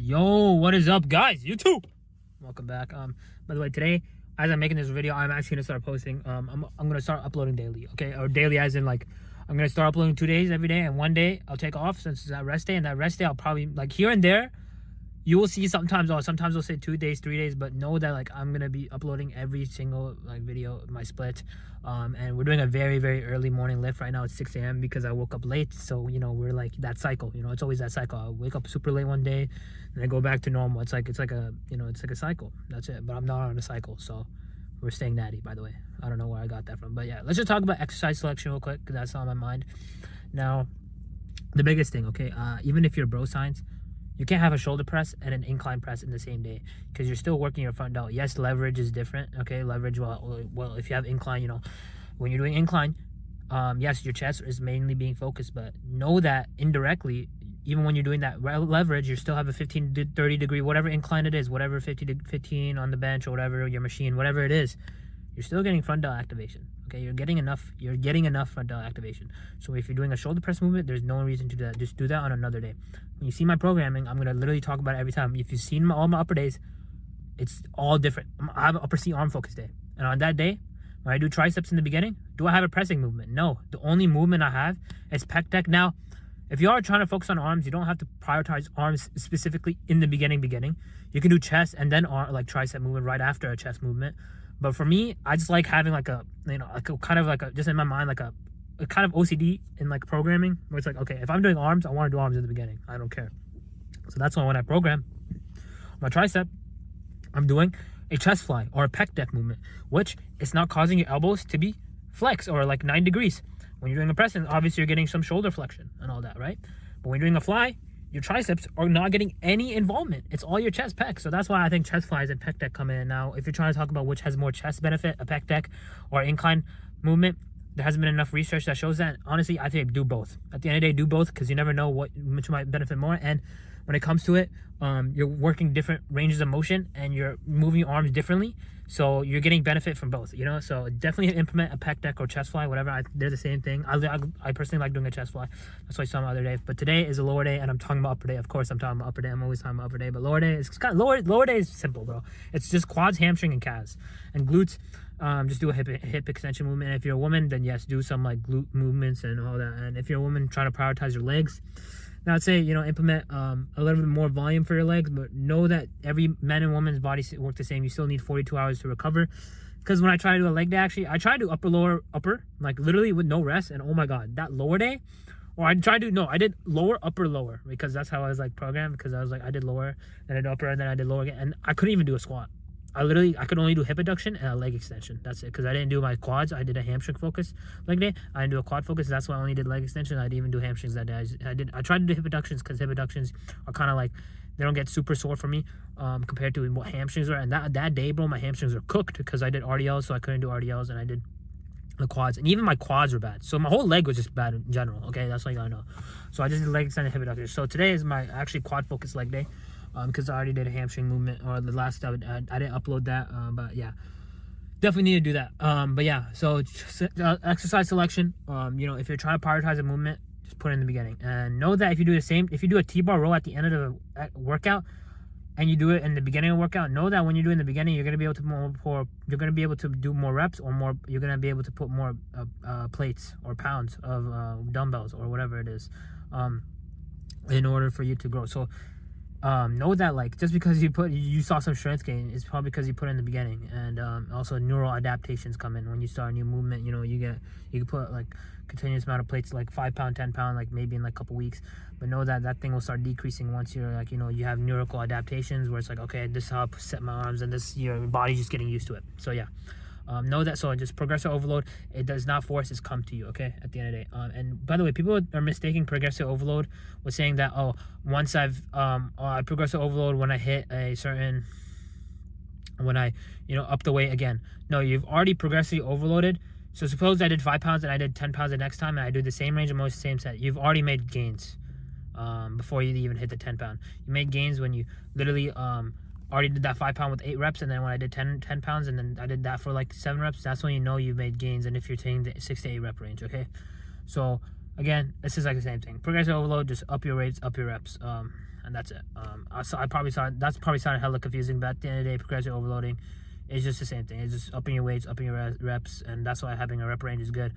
Yo, what is up, guys? YouTube, welcome back. By the way, today, as I'm making this video, I'm actually gonna start posting. I'm gonna start uploading daily, okay? Or daily, as in like, I'm gonna start uploading 2 days every day, and 1 day I'll take off since it's that rest day. And that rest day, I'll probably like here and there, you will see sometimes I'll say 2 days, 3 days, but know that like I'm gonna be uploading every single like video, my split. And we're doing a very, very early morning lift right now. It's 6 a.m. because I woke up late. So, you know, we're like that cycle, you know, it's always that cycle. I wake up super late one day and I go back to normal. It's like a, you know, it's like a cycle. That's it. But I'm not on a cycle. So we're staying natty, by the way. I don't know where I got that from, but yeah, let's just talk about exercise selection real quick, because that's on my mind. Now, the biggest thing, okay, even if you're bro science, you can't have a shoulder press and an incline press in the same day, because you're still working your front delt. Yes, leverage is different, okay? Leverage, well, if you have incline, you know, when you're doing incline, yes, your chest is mainly being focused, but know that indirectly, even when you're doing that leverage, you still have a 15 to 30 degree, whatever incline it is, whatever 50 to 15 on the bench or whatever, your machine, whatever it is, you're still getting front delt activation. Okay, you're getting enough front delt activation. So if you're doing a shoulder press movement, there's no reason to do that. Just do that on another day. When you see my programming, I'm gonna literally talk about it every time. If you've seen all my upper days, it's all different. I have an upper C arm focus day, and on that day, when I do triceps in the beginning, do I have a pressing movement? No. The only movement I have is pec deck. Now, if you are trying to focus on arms, you don't have to prioritize arms specifically in the beginning. You can do chest and then like tricep movement right after a chest movement. But for me, I just like having like a, you know, like a kind of like a, just in my mind, like a kind of OCD in like programming, where it's like, okay, if I'm doing arms, I want to do arms in the beginning. I don't care. So that's why when I program my tricep, I'm doing a chest fly or a pec deck movement, which is not causing your elbows to be flexed or like 9 degrees. When you're doing a press, obviously you're getting some shoulder flexion and all that, right? But when you're doing a fly, your triceps are not getting any involvement. It's all your chest pec. So that's why I think chest flies and pec deck come in. Now, if you're trying to talk about which has more chest benefit, a pec deck or incline movement, there hasn't been enough research that shows that. Honestly, I think do both. At the end of the day, do both, because you never know which might benefit more. And when it comes to it, you're working different ranges of motion and you're moving your arms differently. So you're getting benefit from both, you know? So definitely implement a pec deck or chest fly, whatever. They're the same thing. I personally like doing a chest fly. That's what I saw the other day. But today is a lower day, and I'm talking about upper day. Of course, I'm talking about upper day. I'm always talking about upper day. But lower day is kind of lower day is simple, bro. It's just quads, hamstring, and calves. And glutes, just do a hip extension movement. And if you're a woman, then yes, do some like glute movements and all that. And if you're a woman trying to prioritize your legs, now I'd say, you know, implement a little bit more volume for your legs, but know that every man and woman's body work the same. You still need 42 hours to recover. Because when I try to do a leg day, actually, I try to do upper, like literally with no rest. And oh my God, that lower day, or I did lower, upper, because that's how I was like programmed. Because I was like, I did lower, then I did upper, and then I did lower again. And I couldn't even do a squat. I could only do hip adduction and a leg extension. That's it, because I didn't do my quads. I did a hamstring focus leg day. I didn't do a quad focus. That's why I only did leg extension. I didn't even do hamstrings that day. I tried to do hip adductions, because hip adductions are kind of like, they don't get super sore for me compared to what hamstrings are. And that day, bro, my hamstrings were cooked because I did RDLs, so I couldn't do RDLs, and I did the quads, and even my quads were bad. So my whole leg was just bad in general. Okay, that's all you gotta know. So I just did leg extension, hip adduction. So today is my actually quad focus leg day. Because I already did a hamstring movement, or the last I didn't upload that, but yeah, definitely need to do that. But yeah, so exercise selection, you know, if you're trying to prioritize a movement, just put it in the beginning, and know that if you do a T-bar row at the end of the workout, and you do it in the beginning of the workout, know that when you do it in the beginning, you're gonna be able to do more reps, or more, you're gonna be able to put more plates or pounds of dumbbells or whatever it is, in order for you to grow. So know that like just because you saw some strength gain, it's probably because you put it in the beginning. And also neural adaptations come in when you start a new movement. You know, you can put like continuous amount of plates, like 5 pound, 10 pound, like maybe in like a couple weeks, but know that thing will start decreasing once you're like, you know, you have neurical adaptations where it's like, okay, this is how I set my arms, and this, your body's just getting used to it. So yeah, know that. So just progressive overload, it does not force its come to you, okay, at the end of the day. And by the way, people are mistaking progressive overload with saying that, oh, once I progressive overload when I hit a certain, when I, you know, up the weight again. No, you've already progressively overloaded. So suppose I did 5 pounds and I did 10 pounds the next time, and I do the same range of motion, same set. You've already made gains before you even hit the 10 pound. You made gains when you literally already did that 5 pound with 8 reps, and then when I did 10 pounds, and then I did that for like 7 reps, that's when you know you've made gains, and if you're taking the 6 to 8 rep range, okay? So again, this is like the same thing. Progressive overload, just up your rates, up your reps. and that's it. I probably sounded hella confusing, but at the end of the day, progressive overloading is just the same thing. It's just upping your weights, upping your reps, and that's why having a rep range is good.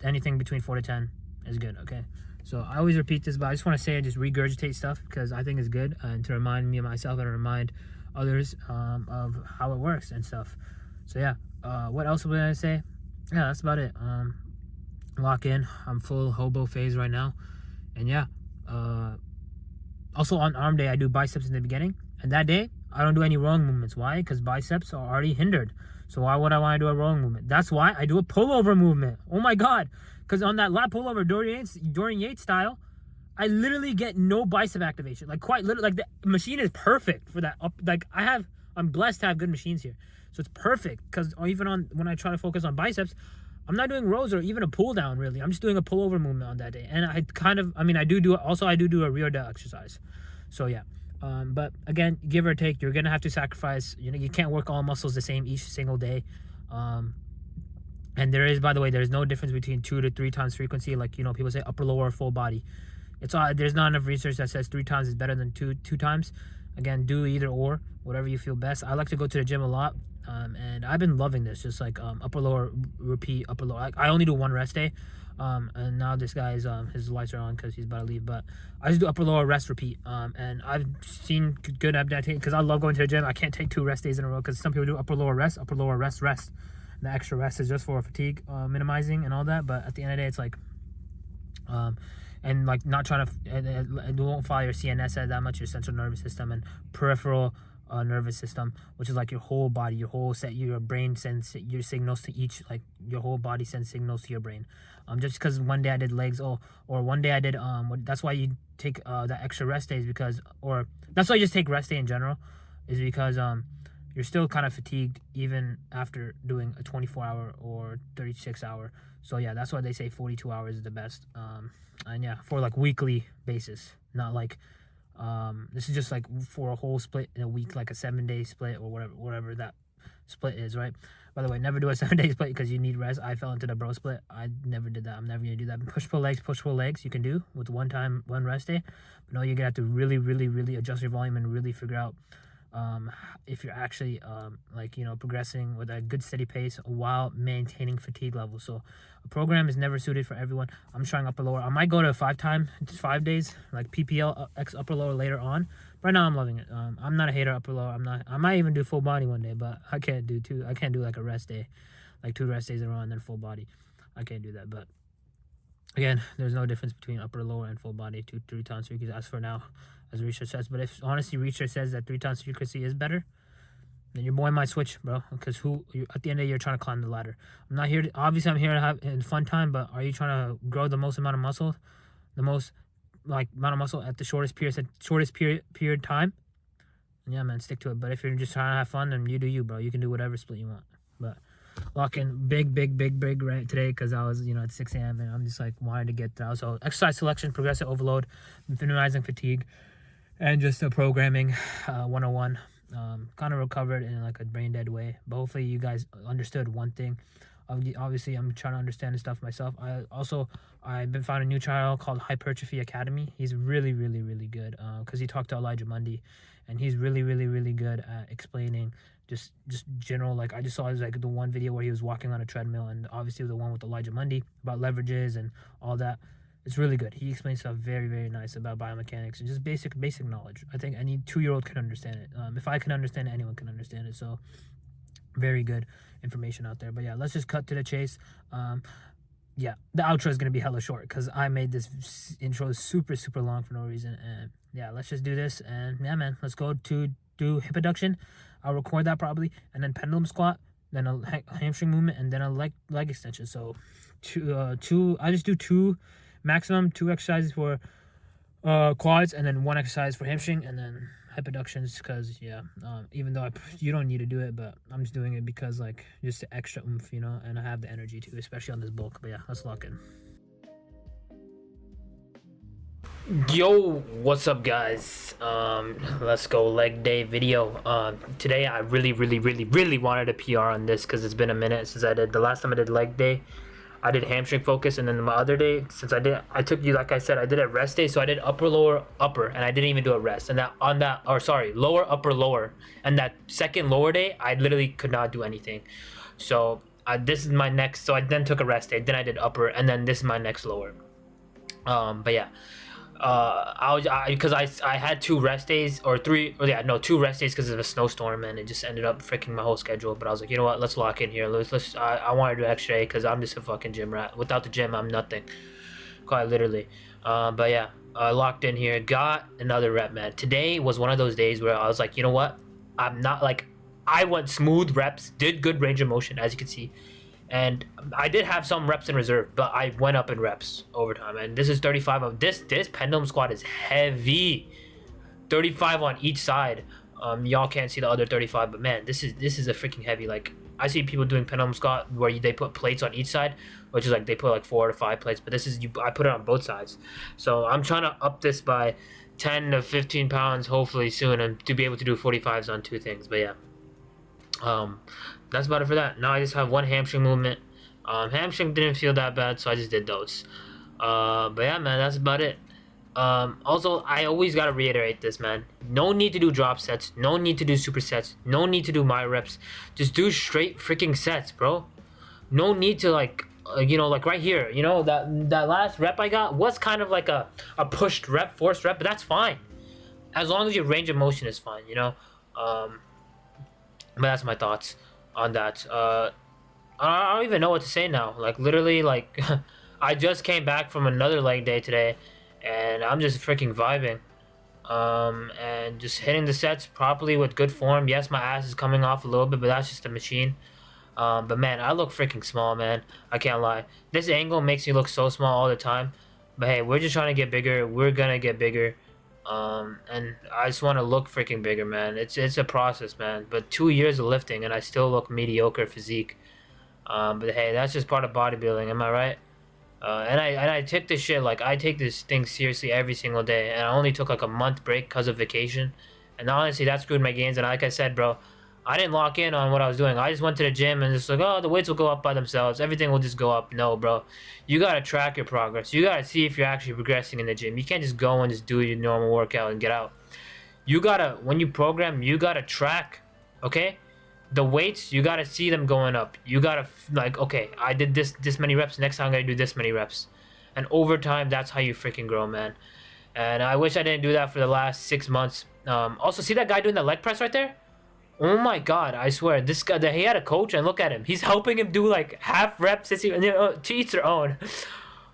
Anything between 4 to 10 is good. Okay, so I always repeat this, but I just want to say I just regurgitate stuff because I think it's good, and to remind me of myself and remind others of how it works and stuff. So yeah, what else was I gonna say? Yeah, that's about it. Lock in. I'm full hobo phase right now, and yeah. Also on arm day, I do biceps in the beginning, and that day I don't do any rowing movements. Why? Because biceps are already hindered. So why would I want to do a rowing movement? That's why I do a pullover movement. Oh my god! Because on that lat pullover Dorian Yates style, I literally get no bicep activation. Like quite literally, like the machine is perfect for that. I'm blessed to have good machines here, so it's perfect. Because even when I try to focus on biceps, I'm not doing rows or even a pull down really. I'm just doing a pullover movement on that day. And I do a rear delt exercise. So yeah. But again, give or take, you're going to have to sacrifice. You can't work all muscles the same each single day. And by the way, there's no difference between 2 to 3 times frequency. Like, people say upper, lower, full body. There's not enough research that says 3 times is better than two times. Again, do either or, whatever you feel best. I like to go to the gym a lot. And I've been loving this, just like upper lower repeat, upper lower. I only do 1 rest day, and now this guy's his lights are on because he's about to leave. But I just do upper lower rest repeat, and I've seen good adaptation because I love going to the gym. I can't take 2 rest days in a row because some people do upper lower rest, rest. And the extra rest is just for fatigue minimizing and all that. But at the end of the day, it's like and like not trying to it won't follow your CNS that much, your central nervous system and peripheral nervous system, which is like your whole body, your brain sends your signals to each, like your whole body sends signals to your brain. Just because one day I did legs, or one day I did that's why you take the extra rest days that's why you just take rest day in general, is because you're still kind of fatigued even after doing a 24-hour or 36-hour. So yeah, that's why they say 42 hours is the best. And yeah, for like weekly basis, not like this is just like for a whole split in a week, like a 7-day split or whatever that split is, right? By the way, never do a 7-day split because you need rest. I fell into the bro split. I never did that. I'm never gonna do that. Push pull legs you can do with one rest day, but no, you're gonna have to really, really, really adjust your volume and really figure out if you're actually progressing with a good steady pace while maintaining fatigue levels. So a program is never suited for everyone. I'm trying upper lower. I might go to 5 days like PPL X upper lower later on. Right now I'm loving it. I'm not a hater upper lower. I might even do full body one day, but I can't do like a rest day, like 2 rest days in a row and then full body. I can't do that. But again, there's no difference between upper, lower, and full body 2-3 times frequency as for now, as research says. But if honestly research says that 3 times frequency is better, then your boy might switch, bro. Because at the end of the day, you're trying to climb the ladder. I'm not here. Obviously, I'm here to have a fun time. But are you trying to grow the most amount of muscle, amount of muscle at the shortest period time? Yeah, man, stick to it. But if you're just trying to have fun, then you do you, bro. You can do whatever split you want. But lock in big right today because I was at 6 a.m. and I'm just like wanted to get through. So exercise selection, progressive overload, minimizing fatigue, and just the programming 101. Kind of recovered in like a brain dead way, but hopefully you guys understood one thing. Obviously I'm trying to understand this stuff myself. I've been found a new channel called Hypertrophy Academy. He's really good because he talked to Elijah Mundy, and he's really good at explaining just general, like I just saw like the one video where he was walking on a treadmill, and obviously the one with Elijah Mundy about leverages and all that. It's really good. He explains stuff very nice about biomechanics and just basic knowledge. I think any 2-year-old can understand it. If I can understand it, anyone can understand it. So very good information out there. But yeah, let's just cut to the chase. Yeah, the outro is going to be hella short because I made this intro super long for no reason. And yeah, let's just do this. And yeah, man, let's go to do hip abduction. I'll record that probably. And then pendulum squat, then a hamstring movement, and then a leg extension. So I just do maximum 2 exercises for quads, and then 1 exercise for hamstring, and then hip abductions because even though you don't need to do it, but I'm just doing it because like just the extra oomph, and I have the energy too, especially on this bulk. But yeah, let's lock in. Yo, what's up guys? Let's go leg day video. Today I really wanted a PR on this because it's been a minute since I did the last time I did leg day. I did hamstring focus, and then my other day, since I took you, like I said, I did a rest day, so I did upper, lower, upper, and I didn't even do a rest. And that on that, or sorry, lower, upper, lower, and that second lower day, I literally could not do anything. So this is my next. So I then took a rest day, then I did upper, and then this is my next lower. But yeah. Because I had 2 rest days or 3 or yeah no 2 rest days because of a snowstorm, and it just ended up freaking my whole schedule. But I was like, you know what, let's lock in here. I want to do extra day because I'm just a fucking gym rat. Without the gym, I'm nothing, quite literally. But yeah, I locked in here, got another rep, man. Today was one of those days where I was like, you know what, I'm not like, I went smooth reps, did good range of motion, as you can see. And I did have some reps in reserve, but I went up in reps over time. And this is 35 of this pendulum squat is heavy. 35 on each side. Y'all can't see the other 35, but man, this is a freaking heavy. Like, I see people doing pendulum squat where they put plates on each side, which is like they put like 4 to 5 plates, but this is I put it on both sides. So I'm trying to up this by 10 to 15 pounds hopefully soon, and to be able to do 45s on 2 things. But yeah. That's about it for that. Now I just have one hamstring movement. Hamstring didn't feel that bad, so I just did those. But yeah, man, that's about it. Also, I always gotta reiterate this, man. No need to do drop sets. No need to do supersets. No need to do my reps. Just do straight freaking sets, bro. No need to like, like right here. You know that last rep I got was kind of like a pushed rep, forced rep, but that's fine, as long as your range of motion is fine. But that's my thoughts on that. I don't even know what to say now. Like, literally, like, I just came back from another leg day today, and I'm just freaking vibing. And just hitting the sets properly with good form. Yes, my ass is coming off a little bit, but that's just a machine. But man, I look freaking small, man. I can't lie. This angle makes me look so small all the time. But hey, we're just trying to get bigger. We're gonna get bigger. And I just want to look freaking bigger, man. It's a process, man. But 2 years of lifting, and I still look mediocre physique. But hey, that's just part of bodybuilding, am I right? And I take this shit, like, I take this thing seriously every single day, and I only took like a month break because of vacation, and honestly that screwed my gains. And like I said, bro, I didn't lock in on what I was doing. I just went to the gym and just like, oh, the weights will go up by themselves, everything will just go up. No, bro, you gotta track your progress. You gotta see if you're actually progressing in the gym. You can't just go and just do your normal workout and get out. You gotta, when you program, you gotta track, okay? The weights, you gotta see them going up. You gotta, like, okay, I did this many reps, next time I'm gonna do this many reps. And over time, that's how you freaking grow, man. And I wish I didn't do that for the last 6 months. Also, see that guy doing the leg press right there? Oh my god, I swear, this guy, he had a coach, and look at him. He's helping him do like half reps, to each their own.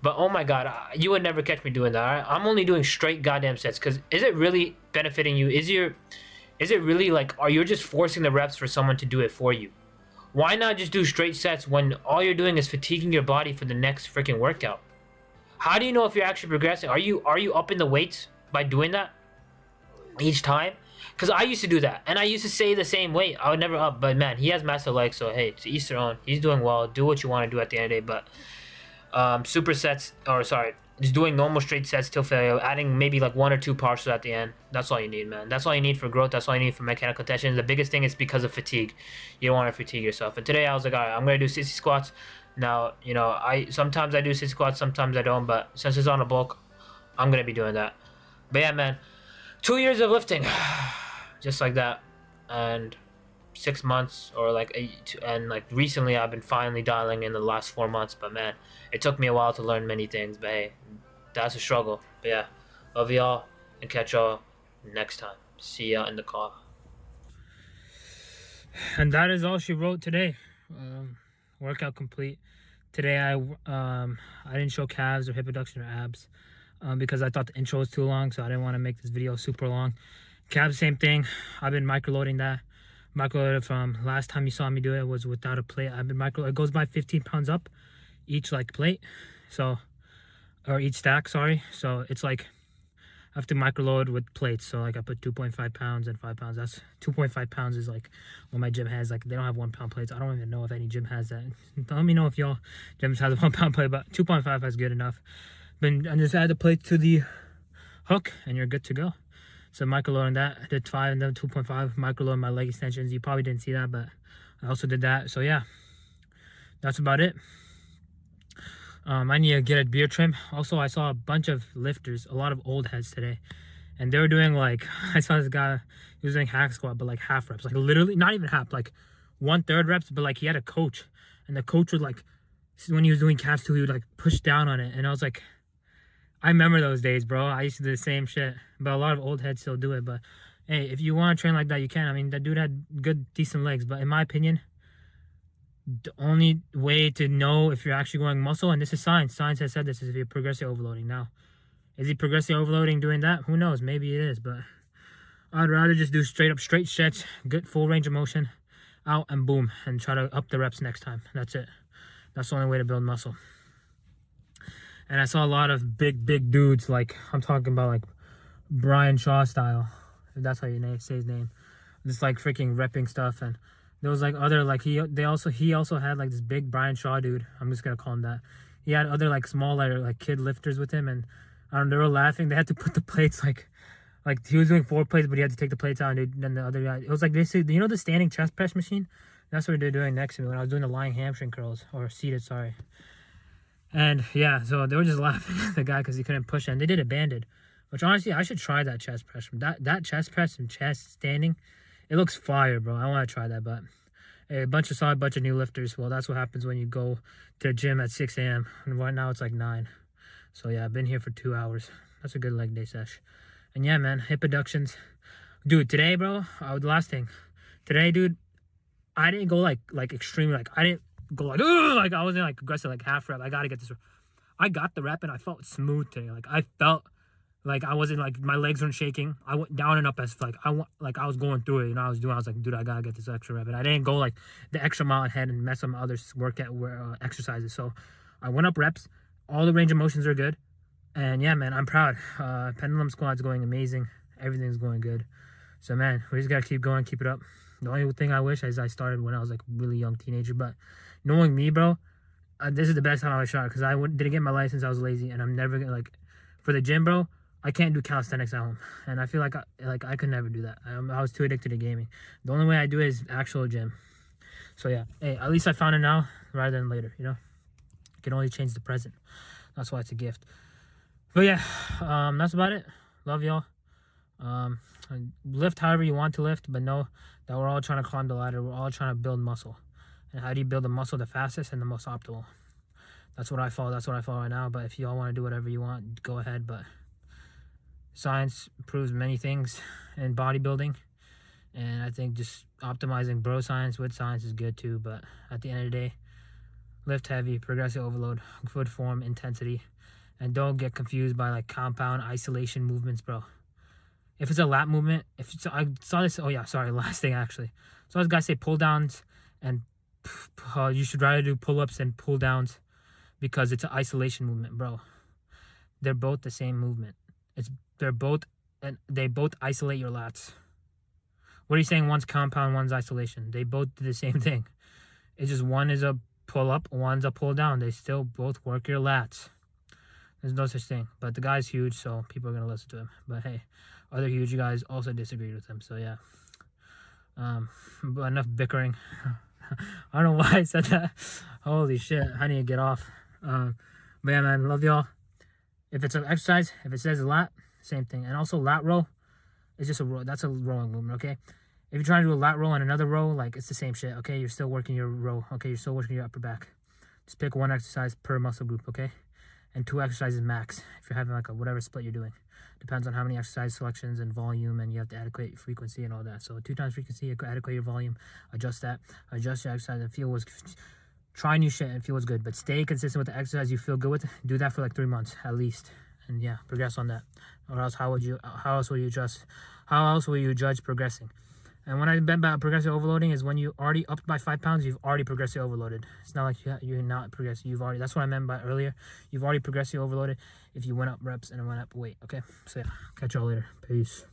But oh my god, you would never catch me doing that, alright? I'm only doing straight goddamn sets, because is it really benefiting you? Is it really like, are you just forcing the reps for someone to do it for you? Why not just do straight sets when all you're doing is fatiguing your body for the next freaking workout? How do you know if you're actually progressing? Are you upping the weights by doing that each time? Because I used to do that, and I used to say the same weight. I would never up, but man, he has massive legs, so hey, to each their own. He's doing well. Do what you want to do at the end of the day, but supersets, or sorry, just doing normal straight sets till failure, adding maybe like 1 or 2 partials at the end. That's all you need, man. That's all you need for growth. That's all you need for mechanical tension. The biggest thing is because of fatigue. You don't want to fatigue yourself. And today I was like, all right, I'm gonna do 60 squats. Now, sometimes I do 60 squats, sometimes I don't. But since it's on a bulk, I'm gonna be doing that. But yeah, man, 2 years of lifting, just like that, and 6 months or like 8, and like recently I've been finally dialing in the last 4 months. But man, it took me a while to learn many things, but hey, that's a struggle. But yeah, love y'all, and catch y'all next time. See ya in the car. And that is all she wrote today. Workout complete. Today I didn't show calves or hip abduction or abs because I thought the intro was too long, so I didn't want to make this video super long. Calves, same thing. I've been microloading that. Microloaded from last time you saw me do it was without a plate. I've been it goes by 15 pounds up each like plate, so, or each stack, sorry. So it's like I have to microload with plates. So like I put 2.5 pounds and 5 pounds. That's 2.5 pounds is like what my gym has. Like they don't have 1 pound plates. I don't even know if any gym has that. Let me know if y'all gyms has a 1 pound plate, but 2.5 is good enough. And just add the plate to the hook and you're good to go. So microloading that, I did 5 and then 2.5. Microloading my leg extensions. You probably didn't see that, but I also did that. So yeah, that's about it. I need to get a beard trim. Also, I saw a bunch of lifters, a lot of old heads today, and they were doing like, I saw this guy, he was doing hack squat, but like half reps, like literally not even half, like 1/3 reps, but like he had a coach, and the coach would like, when he was doing calves too, he would like push down on it, and I was like, I remember those days, bro. I used to do the same shit, but a lot of old heads still do it. But hey, if you want to train like that, you can. I mean, that dude had good, decent legs, but in my opinion, the only way to know if you're actually growing muscle, and this is science. Science has said this, is if you're progressive overloading. Now, is he progressive overloading doing that? Who knows? Maybe it is, but I'd rather just do straight stretch, good full range of motion, out and boom, and try to up the reps next time. That's it. That's the only way to build muscle. And I saw a lot of big dudes, like I'm talking about like Brian Shaw style, if that's how you say his name. Just like freaking repping stuff, and there was like other like he also had like this big Brian Shaw dude. I'm just gonna call him that. He had other like smaller like kid lifters with him, and they were laughing. They had to put the plates like he was doing 4 plates, but he had to take the plates out, and then the other guy. It was like basically, you know, the standing chest press machine. That's what they're doing next to me when I was doing the lying hamstring curls, or seated, sorry. And yeah, so they were just laughing at the guy because he couldn't push it. And they did it banded, which honestly, I should try that chest press. That chest press and chest standing, it looks fire, bro. I want to try that, but saw a bunch of new lifters. Well, that's what happens when you go to the gym at 6 a.m. And right now it's like 9. So yeah, I've been here for 2 hours. That's a good leg day sesh. And yeah, man, hip abductions. Dude, today, bro, the last thing. Today, dude, I didn't go like extremely, like I didn't go like, ugh, like I wasn't like aggressive, like half rep. I gotta get this. I got the rep and I felt smooth today. Like I felt like I wasn't like, my legs weren't shaking. I went down and up as like I was going through it. You know, I was like, dude, I gotta get this extra rep. And I didn't go like the extra mile ahead and mess up my other exercises. So I went up reps. All the range of motions are good. And yeah, man, I'm proud. Pendulum squat's going amazing. Everything's going good. So man, we just gotta keep going, keep it up. The only thing I wish is I started when I was like a really young teenager. But knowing me, bro, this is the best time I shot, because I didn't get my license. I was lazy, and I'm never gonna, like, for the gym, bro, I can't do calisthenics at home, and I feel like I could never do that. I was too addicted to gaming. The only way I do it is actual gym. So yeah, hey, at least I found it now rather than later. You know, you can only change the present. That's why it's a gift. But yeah, that's about it. Love y'all. Lift however you want to lift, but know that we're all trying to climb the ladder. We're all trying to build muscle. And how do you build the muscle the fastest and the most optimal? That's what I follow. That's what I follow right now. But if you all want to do whatever you want, go ahead. But science proves many things in bodybuilding. And I think just optimizing bro science with science is good too. But at the end of the day, lift heavy, progressive overload, good form, intensity. And don't get confused by like compound isolation movements, bro. If it's a lat movement, I saw this, oh yeah, sorry, last thing actually. So this guy say pull downs, and you should rather do pull-ups than pull downs because it's an isolation movement, bro. They're both the same movement. They both isolate your lats. What are you saying? One's compound, one's isolation. They both do the same thing. It's just one is a pull-up, one's a pull-down. They still both work your lats. There's no such thing. But the guy's huge, so people are going to listen to him. But hey, other huge guys also disagreed with him, so yeah. But enough bickering. I don't know why I said that. Holy shit, I need to get off. But yeah, man, love y'all. If it's an exercise, if it says lat, same thing. And also lat row, it's just a row. That's a rowing movement, okay? If you're trying to do a lat row and another row, like, it's the same shit, okay? You're still working your row, okay? You're still working your upper back. Just pick one exercise per muscle group, okay? And 2 exercises max if you're having like a whatever split you're doing. Depends on how many exercise selections and volume, and you have to adequate frequency and all that. So 2 times frequency, adequate your volume, adjust that, adjust your exercise, and feel try new shit and feel what's good. But stay consistent with the exercise you feel good with. Do that for like 3 months at least, and yeah, progress on that. Or else how else will you judge progressing? And when I bet about progressive overloading is when you already upped by 5 pounds, you've already progressively overloaded. It's not like you're not progressive. That's what I meant by earlier. You've already progressively overloaded if you went up reps and went up weight. Okay, so yeah, catch y'all later. Peace.